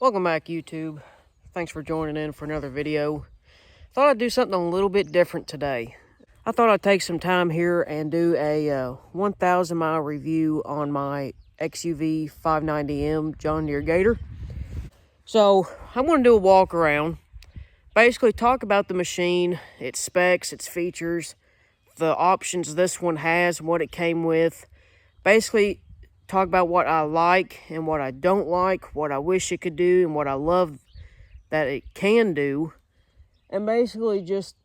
Welcome back, YouTube. Thanks for joining in for another video. Thought I'd do something a little bit different today. I thought I'd take some time here and do a 1,000 mile review on my XUV590M John Deere Gator. So I'm going to do a walk around, basically talk about the machine, its specs, its features, the options this one has, what it came with. Basically talk about what I like and what I don't like, what I wish it could do and what I love that it can do. And basically just,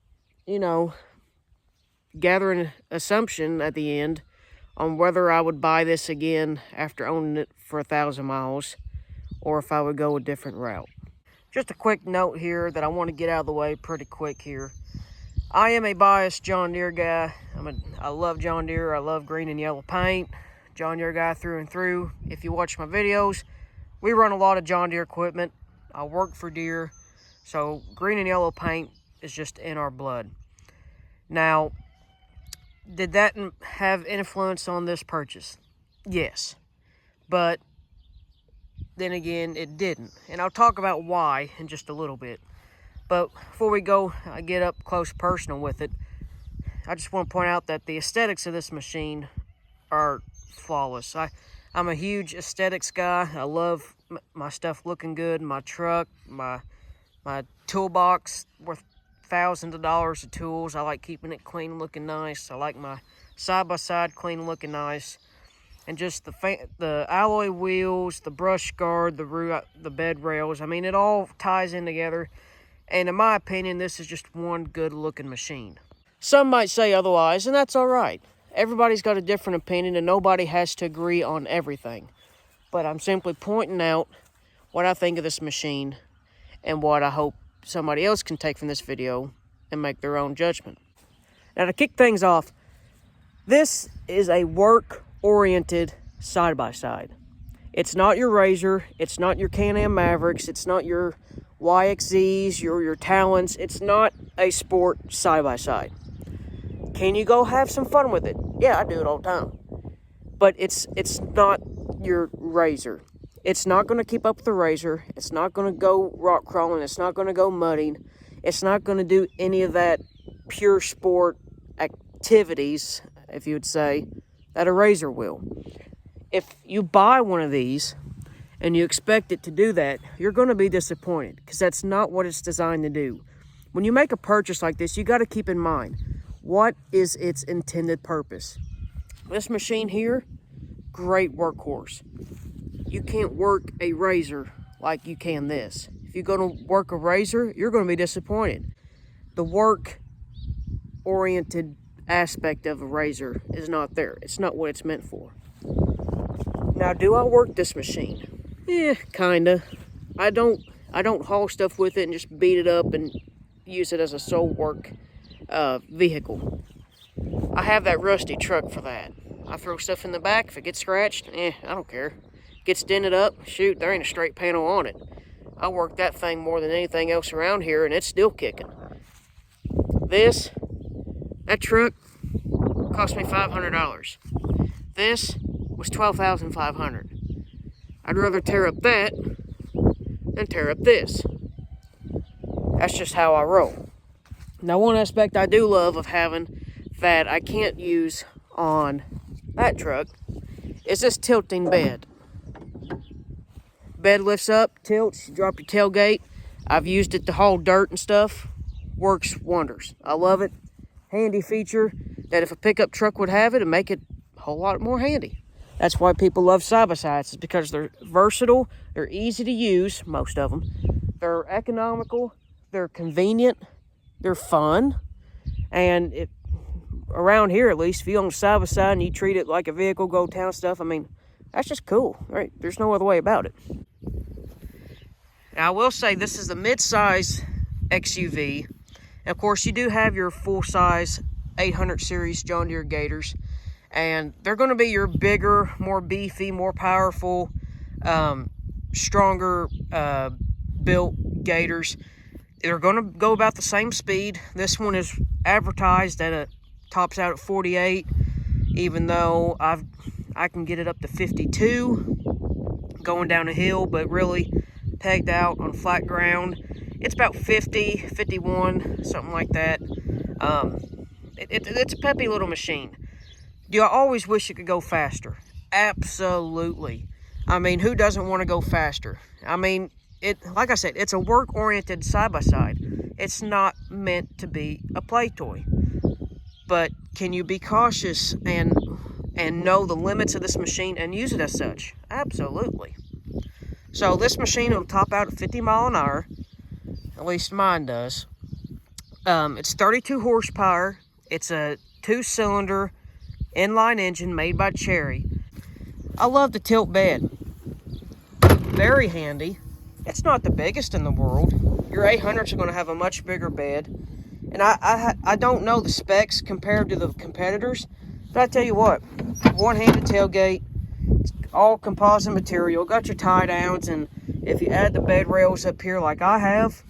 gather an assumption at the end on whether I would buy this again after owning it for 1,000 miles or if I would go a different route. Just a quick note here that I want to get out of the way pretty quick here. I am a biased John Deere guy. I love John Deere. I love green and yellow paint. John Deere guy through and through. If you watch my videos, we run a lot of John Deere equipment. I work for Deere, so green and yellow paint is just in our blood. Now, did that have influence on this purchase? Yes, but then again, it didn't. And I'll talk about why in just a little bit. But before we go, I get up close personal with it, I just want to point out that the aesthetics of this machine are flawless. I'm a huge aesthetics guy. I love my stuff looking good. My truck, my toolbox worth thousands of dollars of tools. I like keeping it clean, looking nice. I like my side-by-side clean, looking nice. And just the alloy wheels, the brush guard, the bed rails. I mean, it all ties in together. And in my opinion, this is just one good-looking machine. Some might say otherwise, and that's all right. Everybody's got a different opinion, and nobody has to agree on everything. But I'm simply pointing out what I think of this machine and what I hope somebody else can take from this video and make their own judgment. Now, to kick things off, this is a work-oriented side-by-side. It's not your Razor. It's not your Can-Am Mavericks. It's not your YXZs, your Talons. It's not a sport side-by-side. Can you go have some fun with it? Yeah, I do it all the time. But it's not your Razor. It's not going to keep up with the Razor. It's not going to go rock crawling. It's not going to go mudding. It's not going to do any of that pure sport activities, if you would say, that a Razor will. If you buy one of these and you expect it to do that, you're going to be disappointed because that's not what it's designed to do. When you make a purchase like this, you got to keep in mind, what is its intended purpose? This machine here, great workhorse. You can't work a Razor like you can this. If you're going to work a Razor, you're going to be disappointed. The work-oriented aspect of a Razor is not there. It's not what it's meant for. Now, do I work this machine? Yeah, kinda. I don't haul stuff with it and just beat it up and use it as a sole work vehicle. I have that rusty truck for that. I throw stuff in the back. If it gets scratched, I don't care. Gets dented up, shoot, there ain't a straight panel on it. I work that thing more than anything else around here, and it's still kicking. That truck cost me $500. This was $12,500. I'd rather tear up that than tear up this. That's just how I roll. Now, one aspect I do love of having that I can't use on that truck is this tilting bed. Bed lifts up, tilts, you drop your tailgate. I've used it to haul dirt and stuff. Works wonders. I love it. Handy feature that if a pickup truck would have it, it'd make it a whole lot more handy. That's why people love side-by-sides, is because they're versatile, they're easy to use, most of them. They're economical, they're convenient, they're fun, and around here at least, if you own a side-by-side and you treat it like a vehicle, go town stuff, I mean, that's just cool, right? There's no other way about it. Now, I will say this is a mid-size XUV. And of course, you do have your full-size 800 series John Deere Gators. And they're going to be your bigger, more beefy, more powerful, stronger built Gators. They're going to go about the same speed. This one is advertised at tops out at 48, even though I can get it up to 52 going down a hill, but really pegged out on flat ground. It's about 50, 51, something like that. It's a peppy little machine. Do I always wish it could go faster? Absolutely. I mean, who doesn't want to go faster? I mean, like I said, it's a work-oriented side-by-side. It's not meant to be a play toy. But can you be cautious and know the limits of this machine and use it as such? Absolutely. So this machine will top out at 50 mile an hour. At least mine does. It's 32 horsepower. It's a 2-cylinder inline engine made by Cherry. I love the tilt bed. Very handy. It's not the biggest in the world. Your 800s are going to have a much bigger bed. And I don't know the specs compared to the competitors, but I tell you what, one-handed tailgate, it's all composite material, got your tie downs, and if you add the bed rails up here like I have,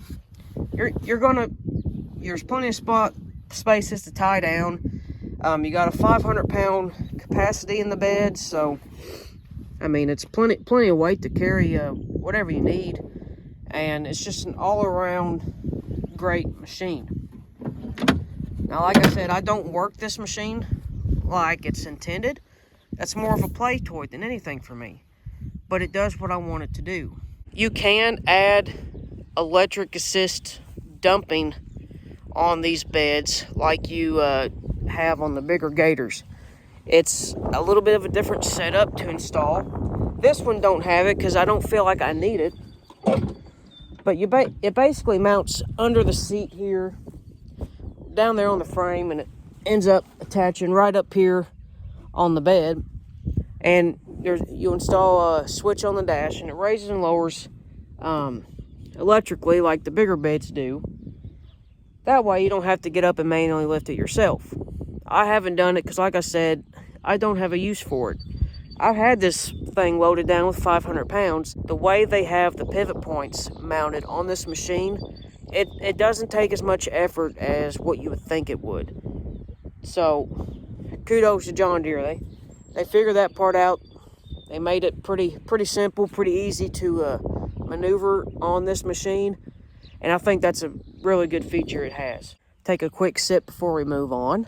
there's plenty of spaces to tie down. You got a 500-pound capacity in the bed, so I mean it's plenty of weight to carry whatever you need, and it's just an all-around great machine. Now, like I said, I don't work this machine like it's intended. That's more of a play toy than anything for me. But it does what I want it to do. You can add electric assist dumping on these beds like you have on the bigger Gators. It's a little bit of a different setup to install. This one don't have it because I don't feel like I need it. But it basically mounts under the seat here, down there on the frame, and it ends up attaching right up here on the bed. And you install a switch on the dash, and it raises and lowers electrically like the bigger beds do. That way you don't have to get up and manually lift it yourself. I haven't done it because, like I said, I don't have a use for it. I've had this thing loaded down with 500 pounds. The way they have the pivot points mounted on this machine, it doesn't take as much effort as what you would think it would. So, kudos to John Deere. They figured that part out. They made it pretty simple, pretty easy to maneuver on this machine. And I think that's a really good feature it has. Take a quick sip before we move on.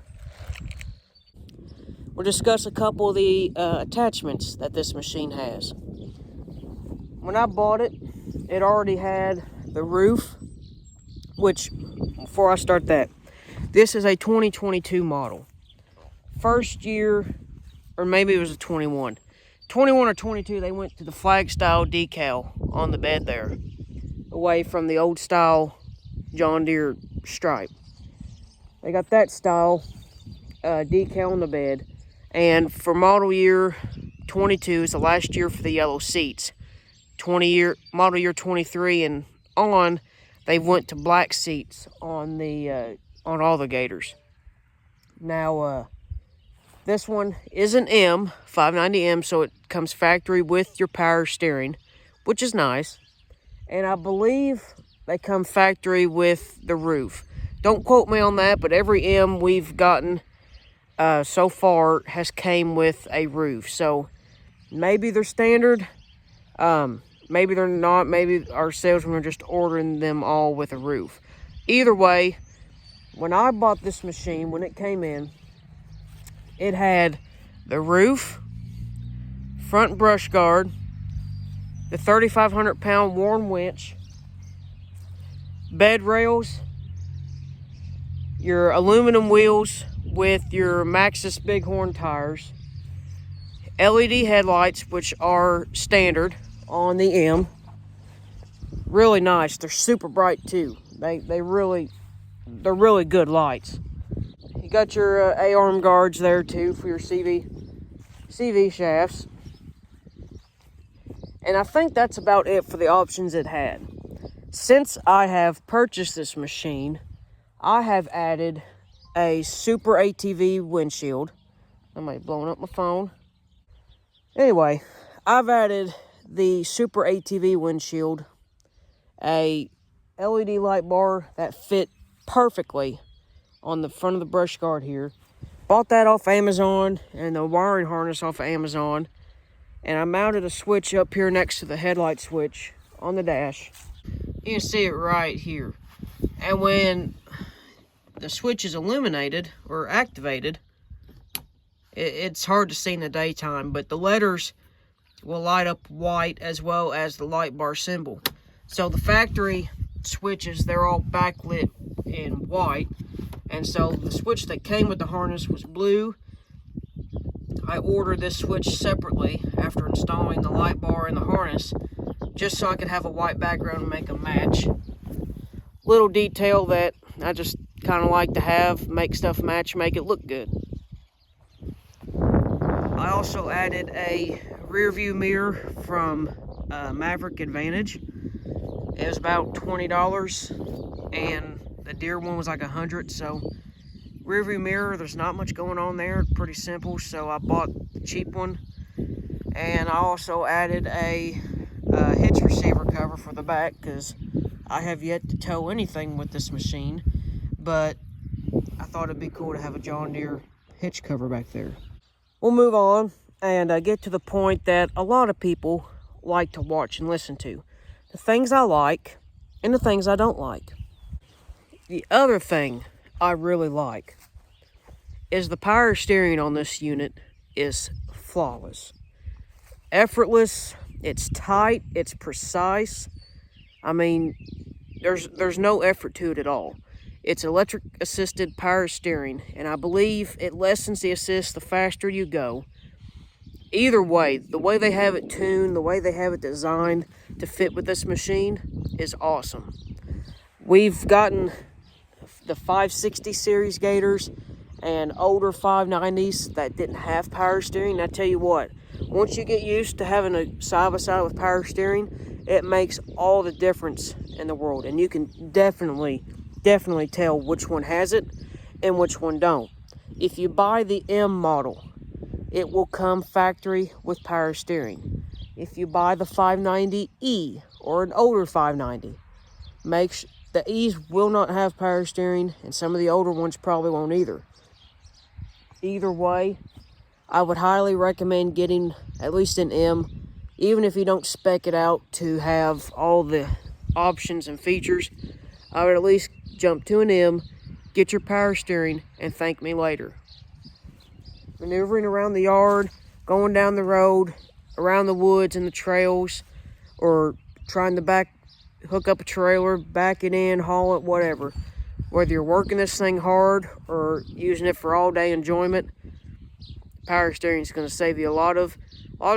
We'll discuss a couple of the attachments that this machine has. When I bought it, it already had the roof, which, before I start that, this is a 2022 model. First year, or maybe it was a 21 or 22, they went to the flag style decal on the bed there, away from the old style John Deere stripe. They got that style decal on the bed. And for model year 22 is the last year for the yellow seats. Model year 23 and on, they went to black seats on all the Gators. Now, this one is an M, 590M, so it comes factory with your power steering, which is nice. And I believe they come factory with the roof. Don't quote me on that, but every M we've gotten so far has came with a roof. So maybe they're standard, maybe they're not, maybe our salesmen are just ordering them all with a roof. Either way, when I bought this machine, when it came in, it had the roof, front brush guard, the 3,500 pound Warn winch, bed rails, your aluminum wheels with your Maxxis Bighorn tires, LED headlights, which are standard on the M. Really nice. They're super bright too. They're really good lights. You got your A-arm guards there too for your CV shafts. And I think that's about it for the options it had. Since I have purchased this machine, I have added a Super ATV windshield. I might be blowing up my phone. Anyway, I've added the Super ATV windshield, a LED light bar that fit perfectly on the front of the brush guard here. Bought that off Amazon, and the wiring harness off of Amazon. And I mounted a switch up here next to the headlight switch on the dash. You can see it right here. And when the switch is illuminated or activated, it's hard to see in the daytime, but the letters will light up white as well as the light bar symbol. So the factory switches, they're all backlit in white, and so the switch that came with the harness was blue. I ordered this switch separately after installing the light bar and the harness, just so I could have a white background and make them match. Little detail that I just kind of like to have, make stuff match, make it look good. I also added a rear view mirror from Maverick Advantage. It was about $20, and the Deere one was like $100. So rear view mirror, there's not much going on there, pretty simple, so I bought the cheap one. And I also added a hitch receiver cover for the back, because I have yet to tow anything with this machine, but I thought it'd be cool to have a John Deere hitch cover back there. We'll move on and get to the point that a lot of people like to watch and listen to. The things I like and the things I don't like. The other thing I really like is the power steering on this unit is flawless. Effortless, it's tight, it's precise. I mean, there's no effort to it at all. It's electric assisted power steering, and I believe it lessens the assist the faster you go. Either way, the way they have it tuned, the way they have it designed to fit with this machine is awesome. We've gotten the 560 series Gators and older 590s that didn't have power steering. And I tell you what, once you get used to having a side-by-side with power steering, it makes all the difference in the world. And you can definitely tell which one has it and which one don't. If you buy the M model, it will come factory with power steering. If you buy the 590E or an older 590, the E's will not have power steering, and some of the older ones probably won't either. Either way, I would highly recommend getting at least an M, even if you don't spec it out to have all the options and features. I would at least jump to an M, get your power steering, and thank me later. Maneuvering around the yard, going down the road, around the woods and the trails, or trying to hook up a trailer, back it in, haul it, whatever. Whether you're working this thing hard or using it for all day enjoyment, power steering is going to save you a lot of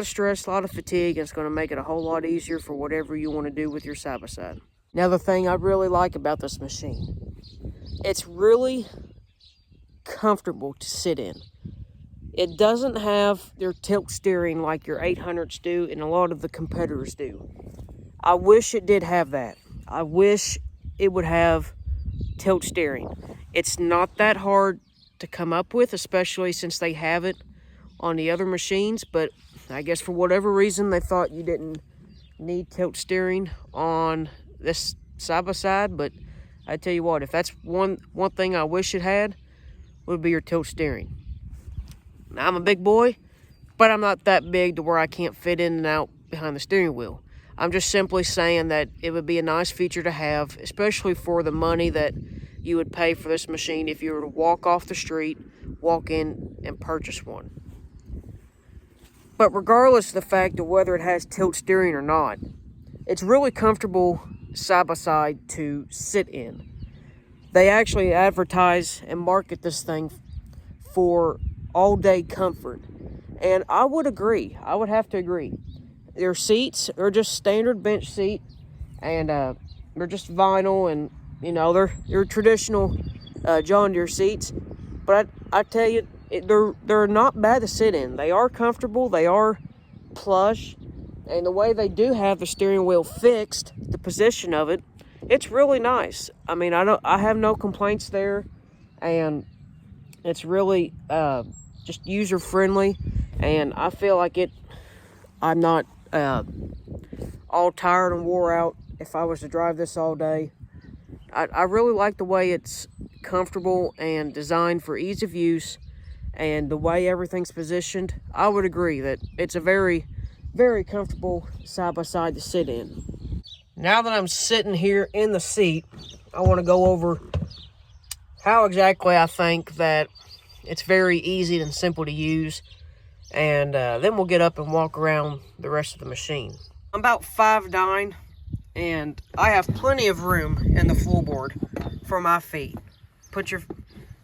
stress, a lot of fatigue, and it's going to make it a whole lot easier for whatever you want to do with your side-by-side. Now, the thing I really like about this machine, it's really comfortable to sit in. It doesn't have their tilt steering like your 800s do and a lot of the competitors do. I wish it did have that. I wish it would have tilt steering. It's not that hard to come up with, especially since they have it on the other machines, but I guess for whatever reason they thought you didn't need tilt steering on this side-by-side. But I tell you what, if that's one thing I wish it had, would be your tilt steering. Now, I'm a big boy, but I'm not that big to where I can't fit in and out behind the steering wheel. I'm just simply saying that it would be a nice feature to have, especially for the money that you would pay for this machine if you were to walk off the street, walk in, and purchase one. But regardless of the fact of whether it has tilt steering or not, it's really comfortable side-by-side to sit in. They actually advertise and market this thing for all-day comfort. And I would agree. I would have to agree. Their seats are just standard bench seat, and they're just vinyl, and they're traditional John Deere seats. But I tell you, they're not bad to sit in. They are comfortable. They are plush, and the way they do have the steering wheel fixed, the position of it, it's really nice. I mean, I have no complaints there, and it's really just user friendly, and I feel like I'm not all tired and wore out if I was to drive this all day. I really like the way it's comfortable and designed for ease of use, and the way everything's positioned. I would agree that it's a very, very comfortable side-by-side to sit in. Now that I'm sitting here in the seat, I want to go over how exactly I think that it's very easy and simple to use, and then we'll get up and walk around the rest of the machine. I'm about 5'9", and I have plenty of room in the floorboard for my feet. Put your,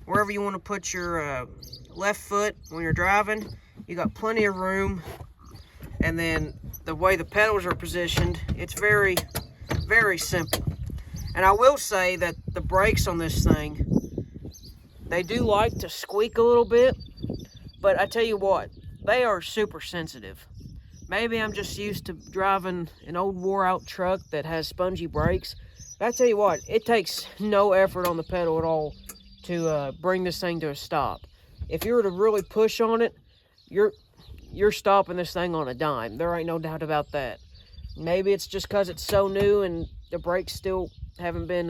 wherever you want to put your left foot when you're driving, you got plenty of room. And then the way the pedals are positioned, it's very, very simple. And I will say that the brakes on this thing, they do like to squeak a little bit, but I tell you what, they are super sensitive. Maybe I'm just used to driving an old wore out truck that has spongy brakes. But I tell you what, it takes no effort on the pedal at all to bring this thing to a stop. If you were to really push on it, you're stopping this thing on a dime. There ain't no doubt about that. Maybe it's just because it's so new and the brakes still haven't been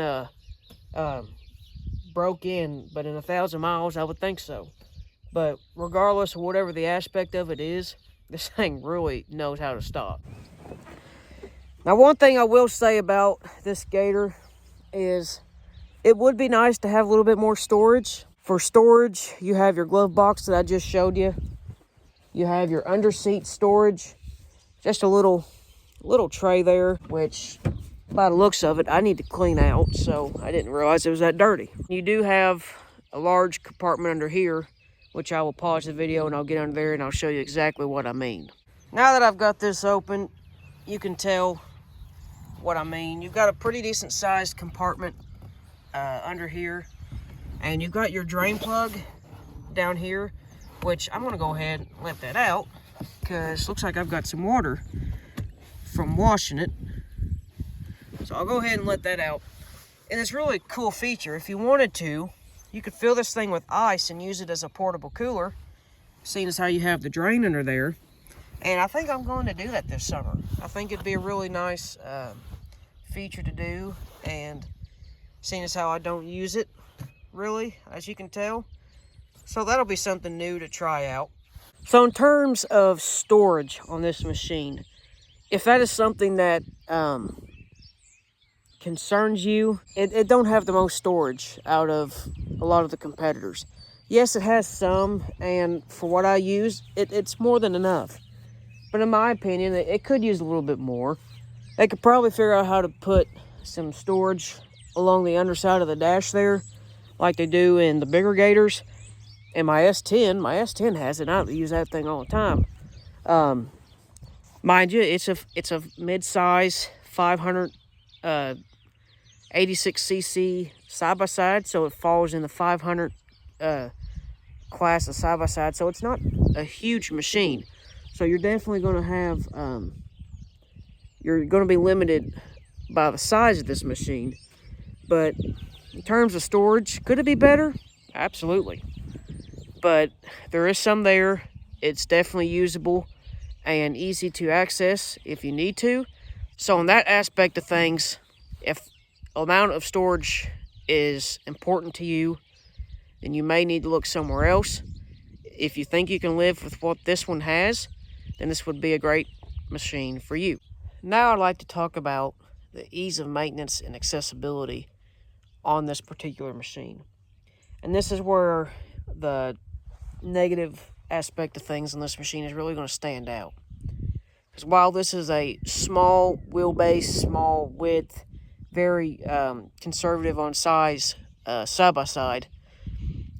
broke in, but in 1,000 miles, I would think so. But regardless of whatever the aspect of it is, this thing really knows how to stop. Now, one thing I will say about this Gator is it would be nice to have a little bit more storage. For storage, you have your glove box that I just showed you. You have your under-seat storage, just a little tray there, which by the looks of it, I need to clean out, so I didn't realize it was that dirty. You do have a large compartment under here, which I will pause the video and I'll get under there and I'll show you exactly what I mean. Now that I've got this open, you can tell what I mean. You've got a pretty decent sized compartment under here, and you've got your drain plug down here, which I'm gonna go ahead and let that out because it looks like I've got some water from washing it. So I'll go ahead and let that out. And it's really a cool feature. If you wanted to, you could fill this thing with ice and use it as a portable cooler, seeing as how you have the drain under there. And I think I'm going to do that this summer. I think it'd be a really nice feature to do, and seeing as how I don't use it really, as you can tell. So that'll be something new to try out. So in terms of storage on this machine, if that is something that concerns you, it don't have the most storage out of a lot of the competitors. Yes, it has some, and for what I use, it's more than enough. But in my opinion, it could use a little bit more. They could probably figure out how to put some storage along the underside of the dash there, like they do in the bigger Gators. And my S10 has it. I use that thing all the time. Mind you, it's a mid-size 586cc side-by-side, so it falls in the 500 class of side-by-side. So it's not a huge machine. So you're definitely going to have, you're going to be limited by the size of this machine. But in terms of storage, could it be better? Absolutely. But there is some there. It's definitely usable and easy to access if you need to. So in that aspect of things, if amount of storage is important to you, then you may need to look somewhere else. If you think you can live with what this one has, then this would be a great machine for you. Now I'd like to talk about the ease of maintenance and accessibility on this particular machine. And this is where the negative aspect of things on this machine is really going to stand out. Because while this is a small wheelbase, small width, very conservative on size side-by-side,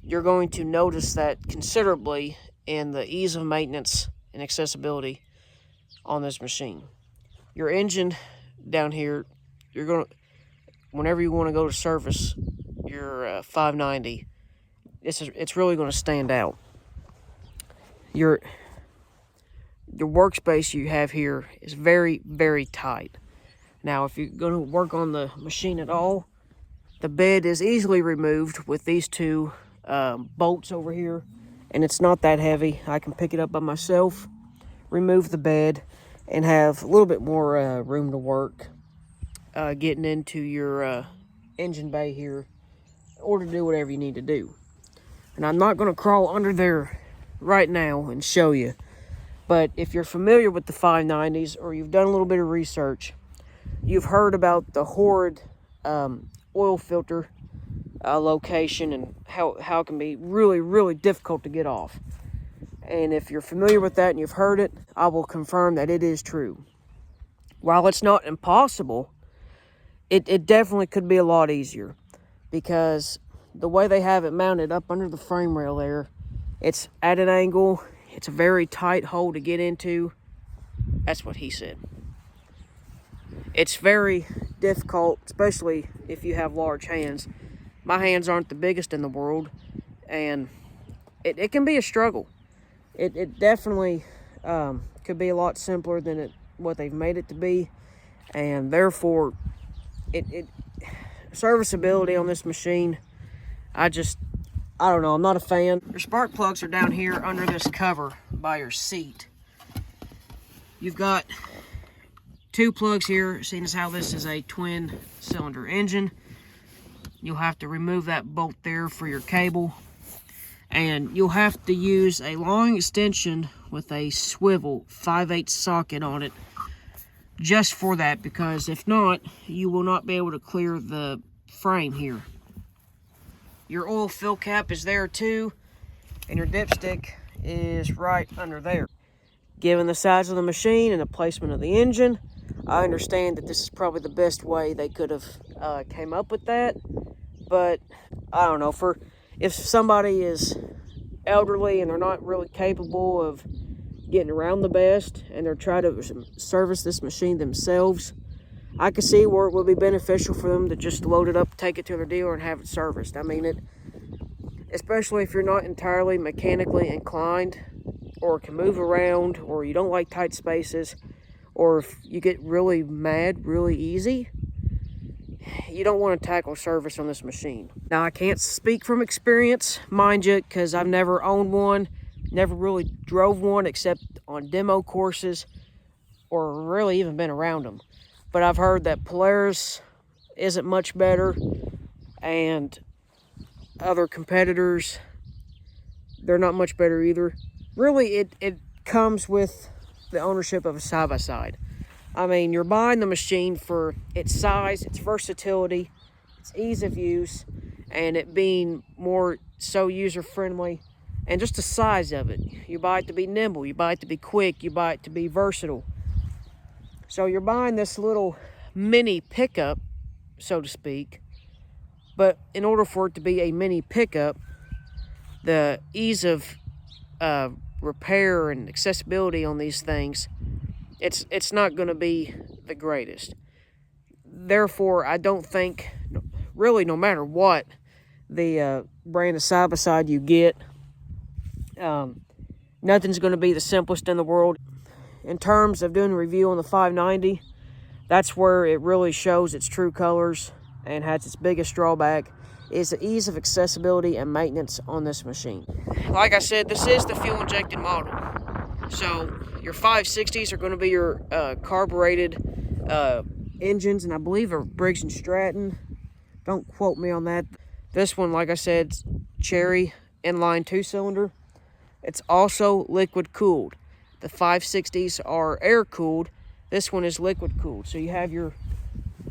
you're going to notice that considerably in the ease of maintenance and accessibility on this machine. Your engine down here, you're going to, whenever you want to go to service your 590, it's really going to stand out. Your workspace you have here is very, very tight. Now, if you're going to work on the machine at all, the bed is easily removed with these two bolts over here, and it's not that heavy. I can pick it up by myself, remove the bed, and have a little bit more room to work getting into your engine bay here in order to do whatever you need to do. And I'm not going to crawl under there right now and show you, but if you're familiar with the 590s or you've done a little bit of research, you've heard about the horrid oil filter location and how it can be really, really difficult to get off. And if you're familiar with that and you've heard it, I will confirm that it is true. While it's not impossible, it definitely could be a lot easier, because the way they have it mounted up under the frame rail there, it's at an angle, it's a very tight hole to get into. That's what he said. It's very difficult, especially if you have large hands. My hands aren't the biggest in the world, and it can be a struggle. It definitely could be a lot simpler than what they've made it to be, and therefore, serviceability on this machine, I don't know, I'm not a fan. Your spark plugs are down here under this cover by your seat. You've got 2 plugs here, seeing as how this is a twin cylinder engine. You'll have to remove that bolt there for your cable, and you'll have to use a long extension with a swivel 5/8 socket on it just for that, because if not, you will not be able to clear the frame here. Your oil fill cap is there too, and your dipstick is right under there. Given the size of the machine and the placement of the engine, I understand that this is probably the best way they could have came up with that. But I don't know, if somebody is elderly and they're not really capable of getting around the best and they're trying to service this machine themselves, I could see where it would be beneficial for them to just load it up, take it to their dealer, and have it serviced. I mean, especially if you're not entirely mechanically inclined, or can move around, or you don't like tight spaces, or if you get really mad really easy, you don't want to tackle service on this machine. Now, I can't speak from experience, mind you, because I've never owned one, never really drove one except on demo courses, or really even been around them. But I've heard that Polaris isn't much better, and other competitors, they're not much better either. Really, it comes with the ownership of a side-by-side. I mean, you're buying the machine for its size, its versatility, its ease of use, and it being more so user-friendly, and just the size of it. You buy it to be nimble, you buy it to be quick, you buy it to be versatile. So you're buying this little mini pickup, so to speak, but in order for it to be a mini pickup, the ease of repair and accessibility on these things, it's not going to be the greatest. Therefore, I don't think, really, no matter what the brand of side-by-side you get, nothing's going to be the simplest in the world. In terms of doing a review on the 590, that's where it really shows its true colors and has its biggest drawback, is the ease of accessibility and maintenance on this machine. Like I said, this is the fuel-injected model. So your 560s are going to be your carbureted engines, and I believe are Briggs & Stratton. Don't quote me on that. This one, like I said, Cherry inline 2-cylinder. It's also liquid cooled. The 560s are air cooled. This one is liquid cooled. So you have your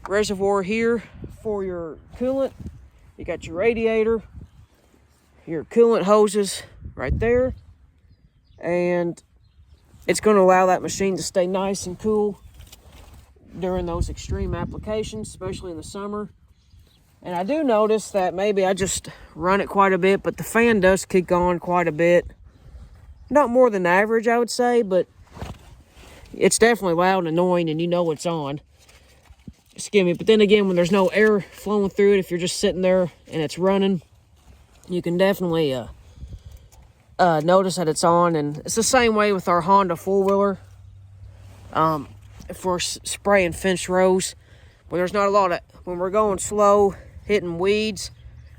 reservoir here for your coolant. You got your radiator, your coolant hoses right there, and it's going to allow that machine to stay nice and cool during those extreme applications, especially in the summer. And I do notice that maybe I just run it quite a bit, but the fan does kick on quite a bit. Not more than average, I would say, but it's definitely loud and annoying, and you know it's on. Excuse me, but then again, when there's no air flowing through it, if you're just sitting there and it's running, you can definitely notice that it's on. And it's the same way with our Honda four-wheeler. If we're spraying fence rows, when we're going slow, hitting weeds,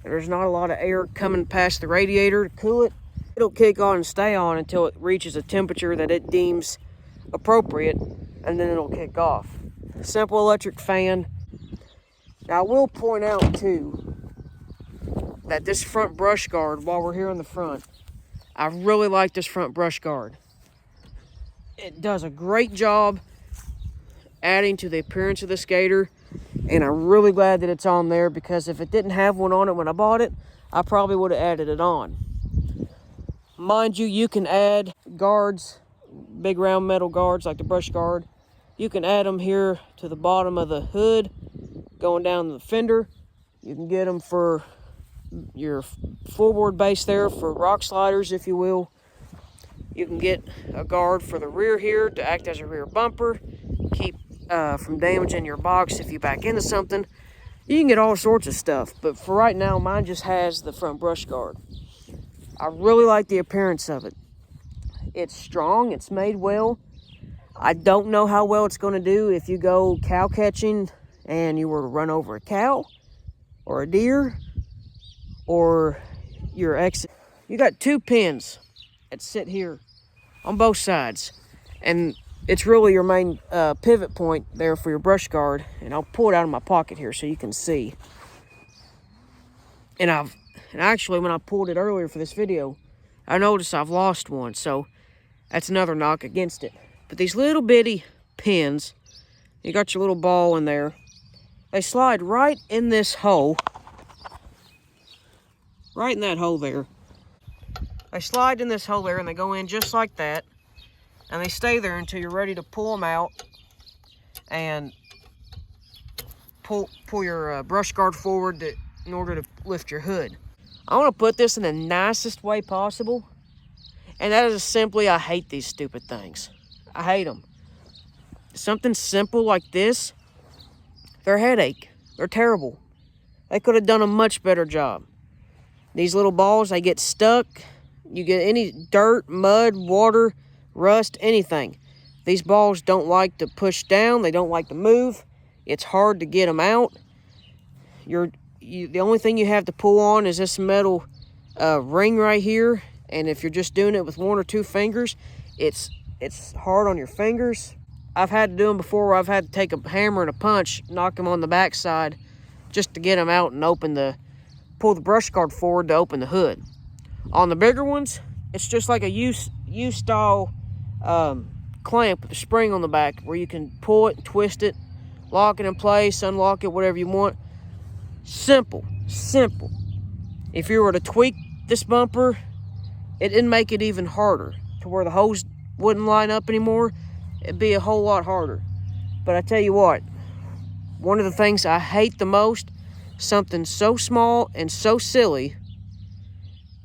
and there's not a lot of air coming past the radiator to cool it, it'll kick on and stay on until it reaches a temperature that it deems appropriate, and then it'll kick off. Simple electric fan. Now, I will point out too that this front brush guard, while we're here in the front, I really like this front brush guard. It does a great job adding to the appearance of this Gator, and I'm really glad that it's on there, because if it didn't have one on it when I bought it, I probably would have added it on. Mind you, you can add guards, big round metal guards like the brush guard. You can add them here to the bottom of the hood, going down the fender. You can get them for your floorboard base there, for rock sliders, if you will. You can get a guard for the rear here to act as a rear bumper, keep from damaging your box if you back into something. You can get all sorts of stuff, but for right now, mine just has the front brush guard. I really like the appearance of it. It's strong, it's made well. I don't know how well it's going to do if you go cow catching and you were to run over a cow or a deer, or your exit. You got 2 pins that sit here on both sides, and it's really your main pivot point there for your brush guard. And I'll pull it out of my pocket here so you can see. And actually, when I pulled it earlier for this video, I noticed I've lost one, so that's another knock against it. But these little bitty pins, you got your little ball in there, they slide right in this hole, right in that hole there. They slide in this hole there, and they go in just like that, and they stay there until you're ready to pull them out and pull your brush guard forward in order to lift your hood. I want to put this in the nicest way possible, and that is simply, I hate these stupid things. I hate them. Something simple like this, they're a headache. They're terrible. They could have done a much better job. These little balls, they get stuck. You get any dirt, mud, water, rust, anything. These balls don't like to push down. They don't like to move. It's hard to get them out. The only thing you have to pull on is this metal ring right here. And if you're just doing it with 1 or 2 fingers, it's hard on your fingers. I've had to do them before where I've had to take a hammer and a punch, knock them on the backside just to get them out and pull the brush guard forward to open the hood. On the bigger ones, it's just like a U-style clamp with a spring on the back where you can pull it and twist it, lock it in place, unlock it, whatever you want. Simple. If you were to tweak this bumper, it didn't make it even harder to where the hose wouldn't line up anymore. It'd be a whole lot harder. But I tell you what, one of the things I hate the most, something so small and so silly,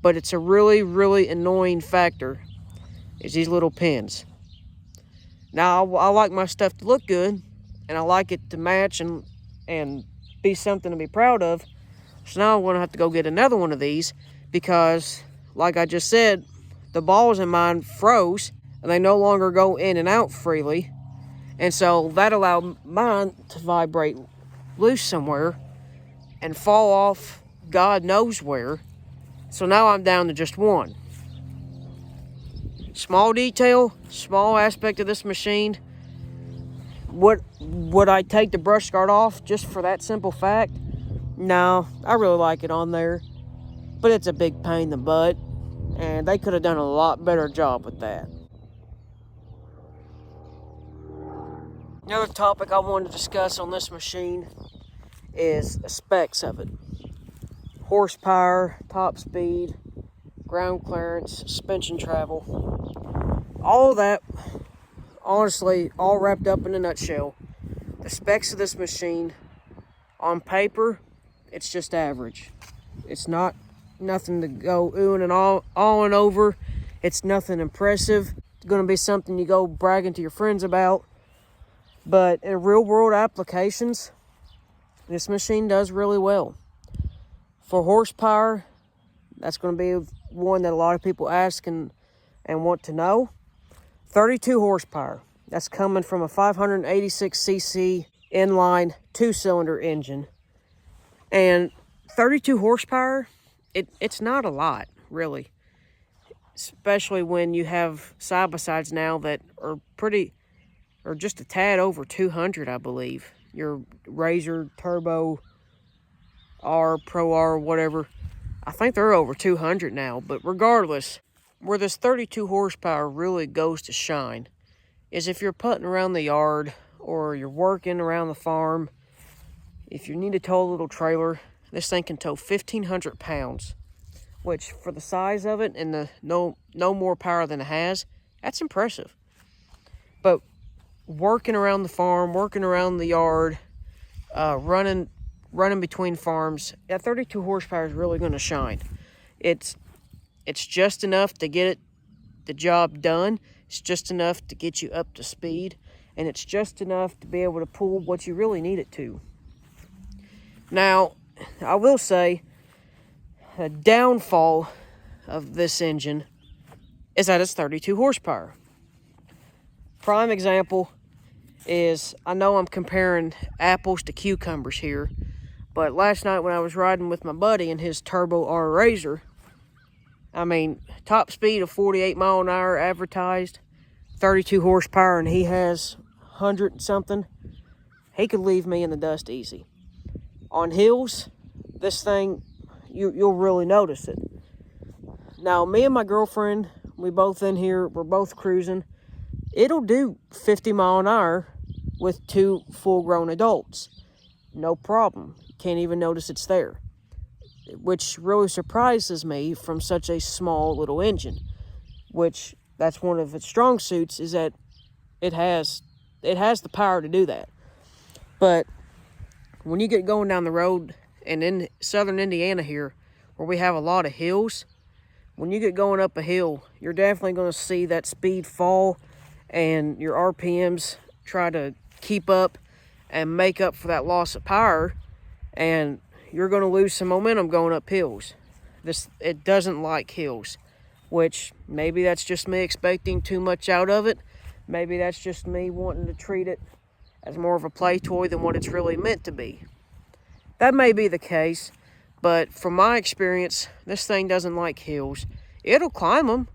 but it's a really, really annoying factor, is these little pins. Now, I like my stuff to look good, and I like it to match and be something to be proud of. So now I'm going to have to go get another one of these, because, like I just said, the balls in mine froze, and they no longer go in and out freely. And so that allowed mine to vibrate loose somewhere and fall off God knows where. So now I'm down to just one. Small detail, small aspect of this machine. Would I take the brush guard off just for that simple fact? No, I really like it on there. But it's a big pain in the butt, and they could have done a lot better job with that. Another topic I wanted to discuss on this machine is the specs of it. Horsepower, top speed, ground clearance, suspension travel. All of that, honestly, all wrapped up in a nutshell. The specs of this machine, on paper, it's just average. It's nothing to go oohing and awing over. It's nothing impressive. It's going to be something you go bragging to your friends about. But in real world applications, this machine does really well. For horsepower, that's going to be one that a lot of people ask and want to know. 32 horsepower. That's coming from a 586cc inline 2-cylinder engine. And 32 horsepower, it's not a lot, really. Especially when you have side-by-sides now that are just a tad over 200, I believe. Your Razor Turbo R, Pro R, whatever. I think they're over 200 now, but regardless, where this 32 horsepower really goes to shine is if you're putting around the yard or you're working around the farm, if you need to tow a little trailer, this thing can tow 1,500 pounds, which for the size of it and the no more power than it has, that's impressive. But working around the farm, working around the yard, running between farms, that 32 horsepower is really going to shine. It's just enough to get the job done. It's just enough to get you up to speed, and it's just enough to be able to pull what you really need it to. Now, I will say, a downfall of this engine is that it's 32 horsepower. Prime example is, I know I'm comparing apples to cucumbers here, but last night when I was riding with my buddy in his Turbo R Razor, I mean, top speed of 48 mile an hour advertised, 32 horsepower, and he has 100 and something. He could leave me in the dust easy. On hills, this thing, you'll really notice it. Now, me and my girlfriend, we both in here, we're both cruising. It'll do 50 mile an hour with 2 full-grown adults. No problem. Can't even notice it's there. Which really surprises me from such a small little engine. Which, that's one of its strong suits, is that it has the power to do that. But when you get going down the road, and in southern Indiana here, where we have a lot of hills, when you get going up a hill, you're definitely going to see that speed fall, and your RPMs try to keep up and make up for that loss of power, and you're going to lose some momentum going up hills. It doesn't like hills, which maybe that's just me expecting too much out of it. Maybe that's just me wanting to treat it as more of a play toy than what it's really meant to be. That may be the case, but from my experience, this thing doesn't like hills. It'll climb them.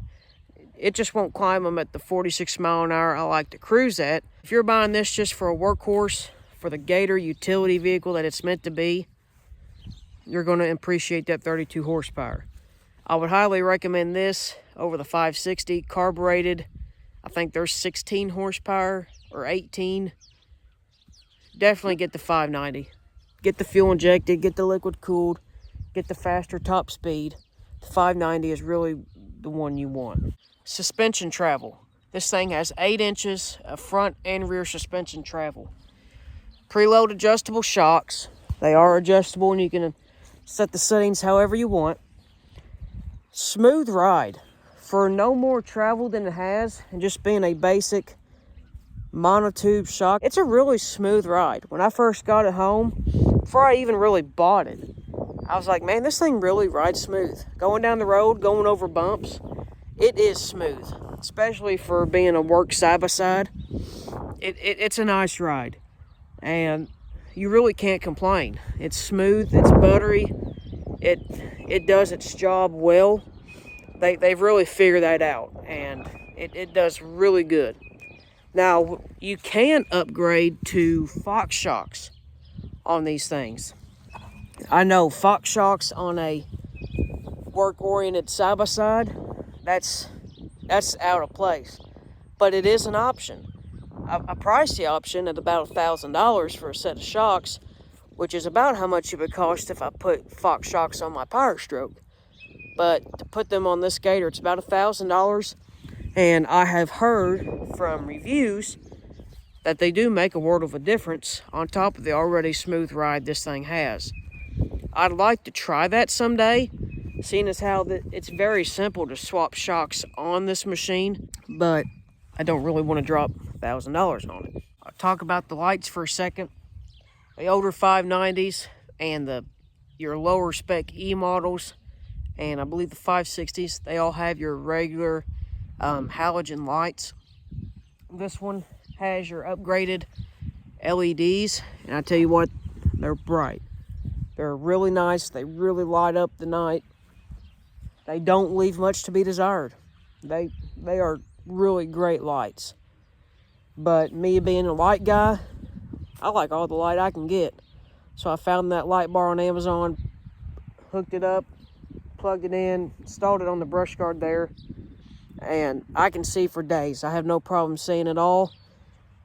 It just won't climb them at the 46 mile an hour I like to cruise at. If you're buying this just for a workhorse, for the Gator utility vehicle that it's meant to be, you're going to appreciate that 32 horsepower. I would highly recommend this over the 560 carbureted. I think there's 16 horsepower or 18. Definitely get the 590. Get the fuel injected, get the liquid cooled, get the faster top speed. The 590 is really the one you want. Suspension travel. This thing has 8 inches of front and rear suspension travel. Preload adjustable shocks. They are adjustable and you can set the settings however you want. Smooth ride. For no more travel than it has, and just being a basic monotube shock, it's a really smooth ride. When I first got it home, before I even really bought it, I was like, man, this thing really rides smooth. Going down the road, going over bumps, it is smooth. Especially for being a work side-by-side. It's a nice ride. And you really can't complain. It's smooth, it's buttery, it does its job well. They've really figured that out, and it does really good. Now, you can upgrade to Fox shocks on these things. I know Fox shocks on a work-oriented side-by-side, that's out of place. But it is an option. A pricey option at about $1,000 for a set of shocks, which is about how much it would cost if I put Fox shocks on my Power Stroke. But to put them on this Gator, it's about $1,000. And I have heard from reviews that they do make a world of a difference on top of the already smooth ride this thing has. I'd like to try that someday, seeing as how it's very simple to swap shocks on this machine, but I don't really want to drop $1,000 on it. I'll talk about the lights for a second. The older 590s and your lower spec E models, and I believe the 560s, they all have your regular halogen lights. This one has your upgraded LEDs, and I tell you what, they're bright. They're really nice. They really light up the night. They don't leave much to be desired. They are really great lights. But me being a light guy, I like all the light I can get. So I found that light bar on Amazon, hooked it up, plugged it in, installed it on the brush guard there, and I can see for days. I have no problem seeing it all.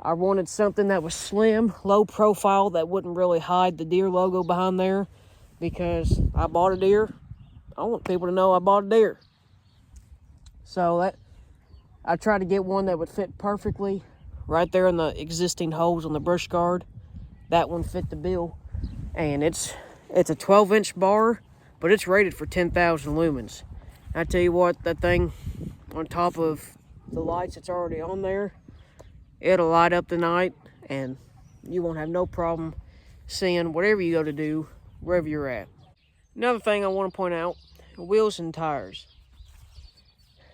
I wanted something that was slim, low profile, that wouldn't really hide the Deere logo behind there, because I bought a Deere. I want people to know I bought a Deere. So I tried to get one that would fit perfectly right there in the existing holes on the brush guard. That one fit the bill. And it's a 12-inch bar, but it's rated for 10,000 lumens. I tell you what, that thing on top of the lights that's already on there, it'll light up the night, and you won't have no problem seeing whatever you go to do, wherever you're at. Another thing I want to point out, wheels and tires.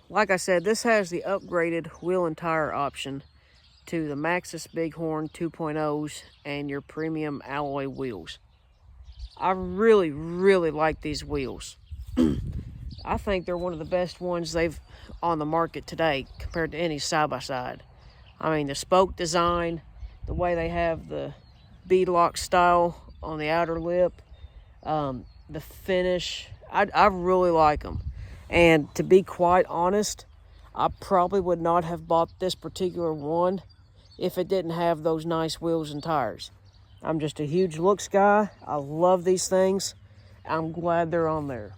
Like I said, this has the upgraded wheel and tire option to the Maxxis Bighorn 2.0s and your premium alloy wheels. I really, really like these wheels. I think they're one of the best ones they've on the market today compared to any side-by-side. I mean, the spoke design, the way they have the beadlock style on the outer lip, the finish, I really like them. And to be quite honest, I probably would not have bought this particular one if it didn't have those nice wheels and tires. I'm just a huge looks guy. I love these things. I'm glad they're on there.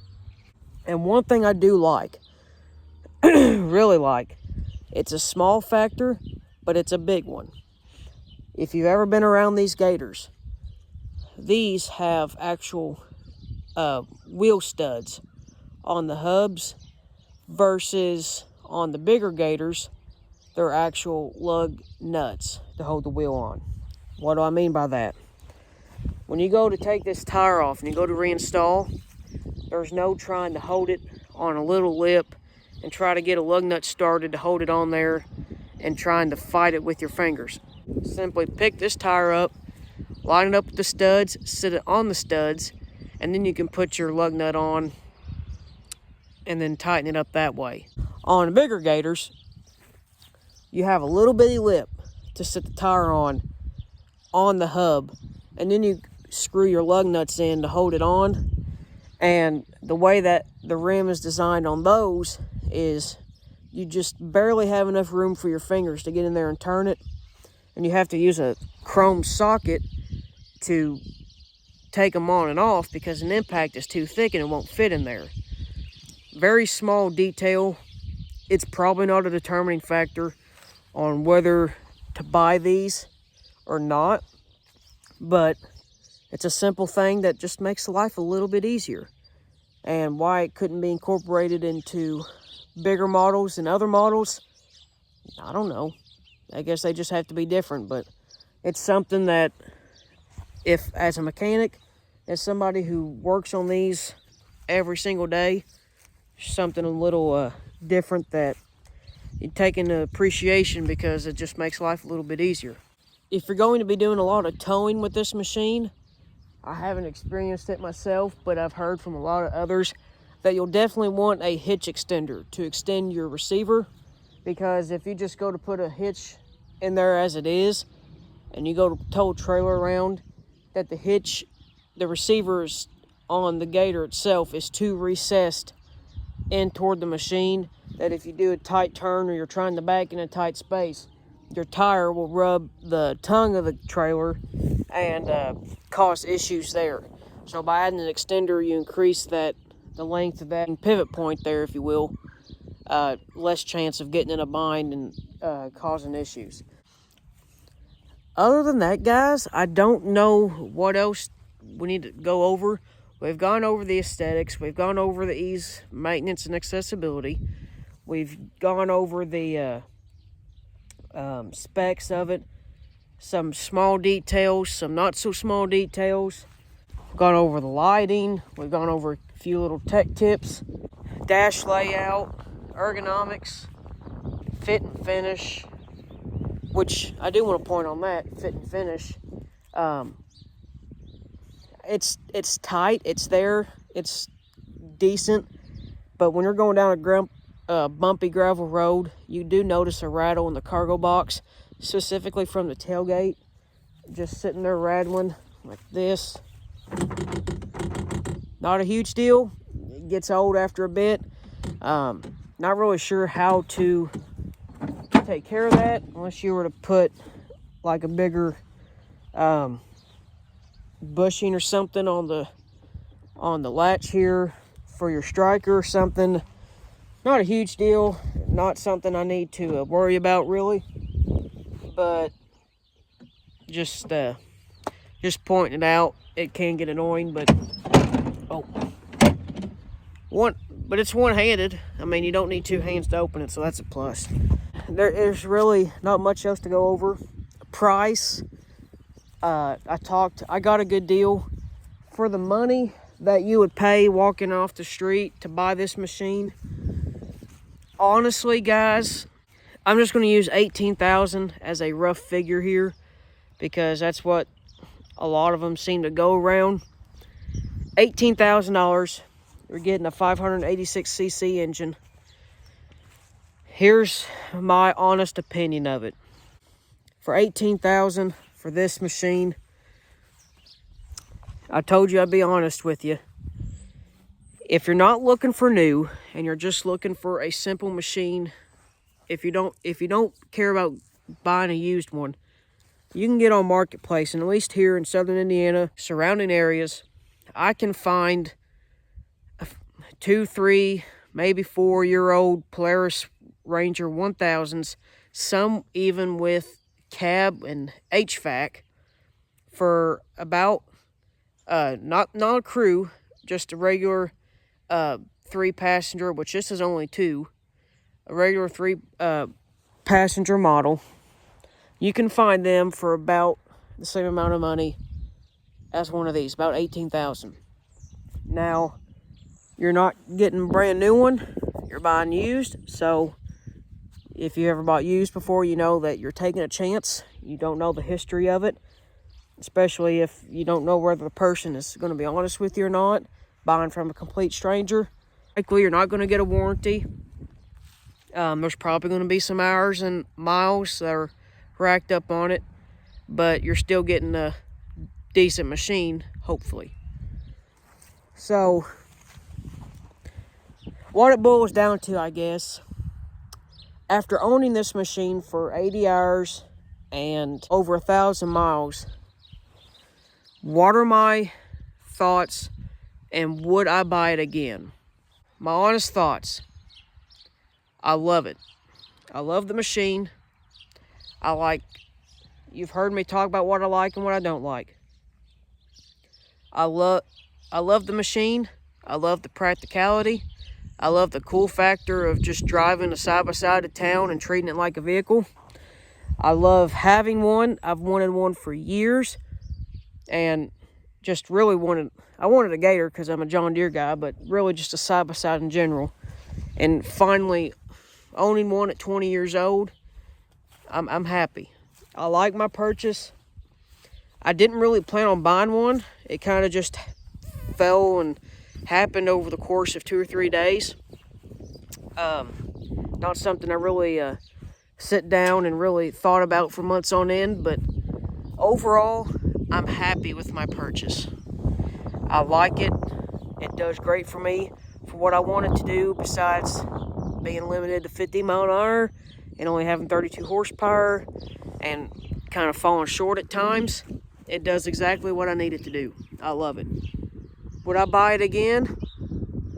And one thing I do like, really like, it's a small factor, but it's a big one. If you've ever been around these Gators, these have actual wheel studs on the hubs versus on the bigger Gators, they're actual lug nuts to hold the wheel on. What do I mean by that? When you go to take this tire off and you go to reinstall, there's no trying to hold it on a little lip and try to get a lug nut started to hold it on there and trying to fight it with your fingers. Simply pick this tire up, line it up with the studs, sit it on the studs, and then you can put your lug nut on and then tighten it up that way. On bigger Gators, you have a little bitty lip to sit the tire on the hub, and then you screw your lug nuts in to hold it on. And the way that the rim is designed on those is you just barely have enough room for your fingers to get in there and turn it, and you have to use a chrome socket to take them on and off because an impact is too thick and it won't fit in there. Very small detail. It's probably not a determining factor on whether to buy these or not, but it's a simple thing that just makes life a little bit easier. And why it couldn't be incorporated into bigger models and other models, I don't know. I guess they just have to be different, but it's something that if, as a mechanic, as somebody who works on these every single day, something a little different that you take into appreciation because it just makes life a little bit easier. If you're going to be doing a lot of towing with this machine, I haven't experienced it myself, but I've heard from a lot of others that you'll definitely want a hitch extender to extend your receiver, because if you just go to put a hitch in there as it is and you go to tow a trailer around, that the hitch, the receivers on the Gator itself is too recessed in toward the machine, that if you do a tight turn or you're trying to back in a tight space, your tire will rub the tongue of the trailer and cause issues there. So by adding an extender, you increase the length of that pivot point there, if you will. Less chance of getting in a bind and causing issues. Other than that, guys, I don't know what else we need to go over. We've gone over the aesthetics. We've gone over the ease, maintenance, and accessibility. We've gone over the specs of it. Some small details, some not so small details. We've gone over the lighting. We've gone over a few little tech tips. Dash layout, ergonomics, fit and finish, which I do want to point on that, fit and finish. It's tight, it's there, it's decent, but when you're going down a bumpy gravel road, you do notice a rattle in the cargo box, specifically from the tailgate, just sitting there rattling like this. Not a huge deal. It gets old after a bit. Not really sure how to take care of that unless you were to put like a bigger bushing or something on the latch here for your striker or something. Not a huge deal, not something I need to worry about really, but just pointing it out. It can get annoying, but but it's one-handed. I mean, you don't need two hands to open it, so that's a plus. There's really not much else to go over. Price, I got a good deal for the money that you would pay walking off the street to buy this machine. Honestly, guys, I'm just going to use $18,000 as a rough figure here, because that's what a lot of them seem to go around. $18,000, you're getting a 586cc engine. Here's my honest opinion of it. For $18,000 for this machine, I told you I'd be honest with you. If you're not looking for new and you're just looking for a simple machine, if you don't care about buying a used one, you can get on Marketplace, and at least here in southern Indiana, surrounding areas, I can find 2, 3, maybe 4-year-old Polaris Ranger 1000s, some even with cab and HVAC, for about not a crew, just a regular 3-passenger, which this is only 2, a regular 3-passenger model. You can find them for about the same amount of money as one of these, about $18,000. Now, you're not getting a brand new one, you're buying used, so if you ever bought used before, you know that you're taking a chance. You don't know the history of it, especially if you don't know whether the person is going to be honest with you or not. Buying from a complete stranger, likely you're not going to get a warranty. There's probably going to be some hours and miles that are racked up on it, but you're still getting a decent machine, hopefully. So, what it boils down to, I guess, after owning this machine for 80 hours and over 1,000 miles, what are my thoughts, and would I buy it again? My honest thoughts: I love it. I love the machine. You've heard me talk about what I like and what I don't like. I love the machine. I love the practicality. I love the cool factor of just driving a side-by-side to town and treating it like a vehicle. I love having one. I've wanted one for years, and just really I wanted a Gator because I'm a John Deere guy, but really just a side-by-side in general. And finally owning one at 20 years old, I'm happy. I like my purchase. I didn't really plan on buying one. It kind of just fell and happened over the course of 2 or 3 days. Not something I really sit down and really thought about for months on end, but overall, I'm happy with my purchase. I like it. It does great for me for what I want it to do, besides being limited to 50 mile an hour and only having 32 horsepower and kind of falling short at times. It does exactly what I need it to do. I love it. Would I buy it again?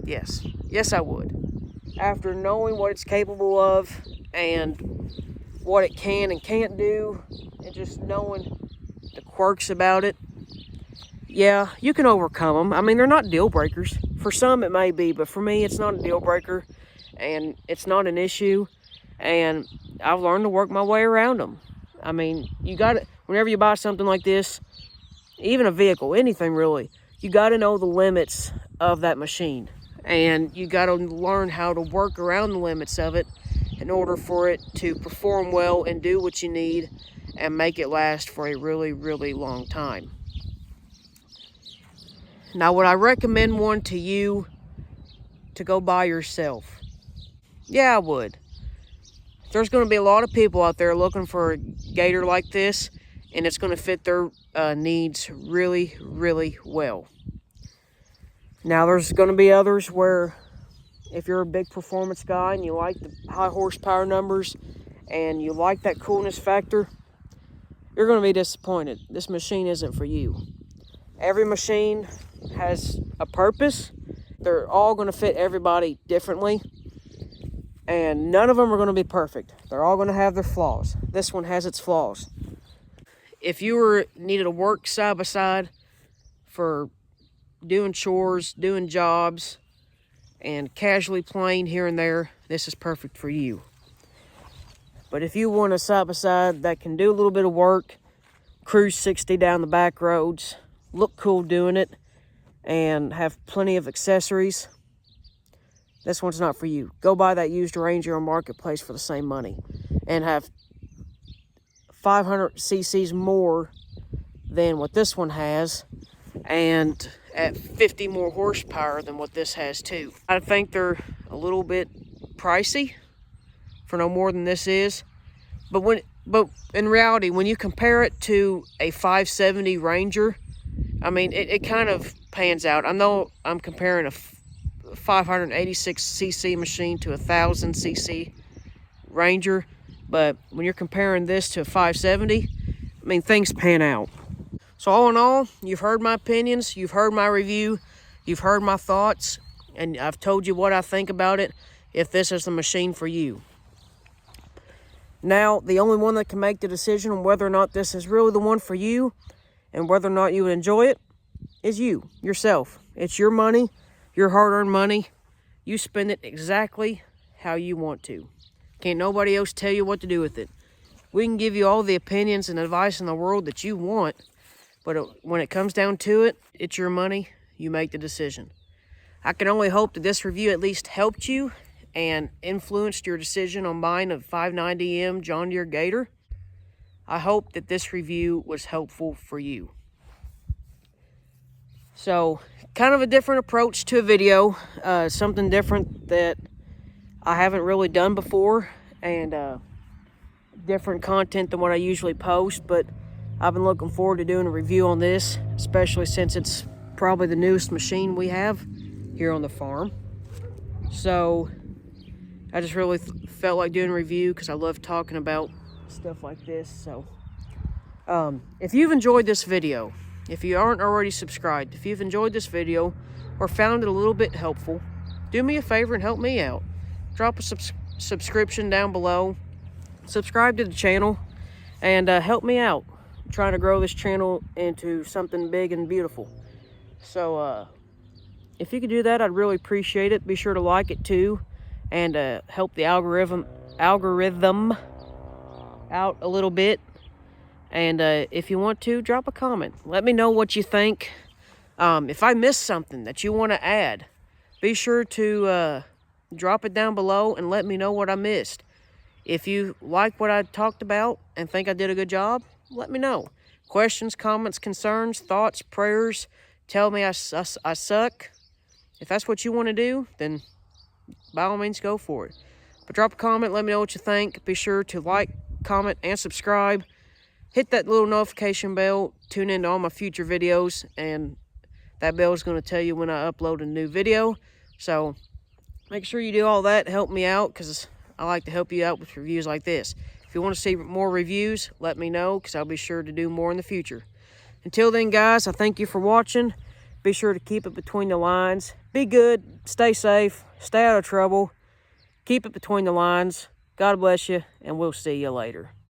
Yes. Yes, I would. After knowing what it's capable of and what it can and can't do, and just knowing the quirks about it, yeah, you can overcome them. I mean, they're not deal breakers. For some it may be, but for me it's not a deal breaker, and it's not an issue, and I've learned to work my way around them. I mean, you got to, whenever you buy something like this, even a vehicle, anything really, you got to know the limits of that machine, and you got to learn how to work around the limits of it in order for it to perform well and do what you need and make it last for a really, really long time. Now, would I recommend one to you to go buy yourself? Yeah, I would. There's going to be a lot of people out there looking for a Gator like this, and it's going to fit their needs really, really well. Now, there's going to be others where if you're a big performance guy and you like the high horsepower numbers and you like that coolness factor, you're going to be disappointed. This machine isn't for you. Every machine has a purpose. They're all going to fit everybody differently. And none of them are going to be perfect. They're all going to have their flaws. This one has its flaws. If you needed to work side by side for doing chores, doing jobs, and casually playing here and there, this is perfect for you. But if you want a side by side that can do a little bit of work, cruise 60 down the back roads, look cool doing it, and have plenty of accessories, this one's not for you. Go buy that used Ranger on Marketplace for the same money and have 500 cc's more than what this one has, and at 50 more horsepower than what this has too. I think they're a little bit pricey for no more than this is, but in reality, when you compare it to a 570 Ranger, I mean, it kind of pans out. I know I'm comparing a 586 cc machine to a 1000 cc Ranger, but when you're comparing this to a 570, I mean, things pan out. So all in all, you've heard my opinions, you've heard my review, you've heard my thoughts, and I've told you what I think about it, if this is the machine for you. Now, the only one that can make the decision on whether or not this is really the one for you and whether or not you would enjoy it is you, yourself. It's your money, your hard-earned money. You spend it exactly how you want to. Can't nobody else tell you what to do with it. We can give you all the opinions and advice in the world that you want, but when it comes down to it, it's your money. You make the decision. I can only hope that this review at least helped you and influenced your decision on buying a 590M John Deere Gator. I hope that this review was helpful for you. So, kind of a different approach to a video, something different that I haven't really done before, and different content than what I usually post, but I've been looking forward to doing a review on this, especially since it's probably the newest machine we have here on the farm. So I just really felt like doing a review because I love talking about stuff like this. So if you've enjoyed this video, if you aren't already subscribed, if you've enjoyed this video or found it a little bit helpful, do me a favor and help me out. Drop a subscription down below, subscribe to the channel, and help me out. I'm trying to grow this channel into something big and beautiful. So if you could do that, I'd really appreciate it. Be sure to like it too, and help the algorithm out a little bit. And if you want to, drop a comment. Let me know what you think. If I missed something that you want to add, be sure to drop it down below and let me know what I missed. If you like what I talked about and think I did a good job, let me know. Questions, comments, concerns, thoughts, prayers, tell me I suck. If that's what you want to do, then by all means go for it. But drop a comment, let me know what you think. Be sure to like, comment, and subscribe. Hit that little notification bell. Tune into all my future videos, and that bell is going to tell you when I upload a new video. So make sure you do all that. Help me out, because I like to help you out with reviews like this. If you want to see more reviews, let me know, because I'll be sure to do more in the future. Until then, guys, I thank you for watching. Be sure to keep it between the lines. Be good, stay safe, stay out of trouble. Keep it between the lines. God bless you, and we'll see you later.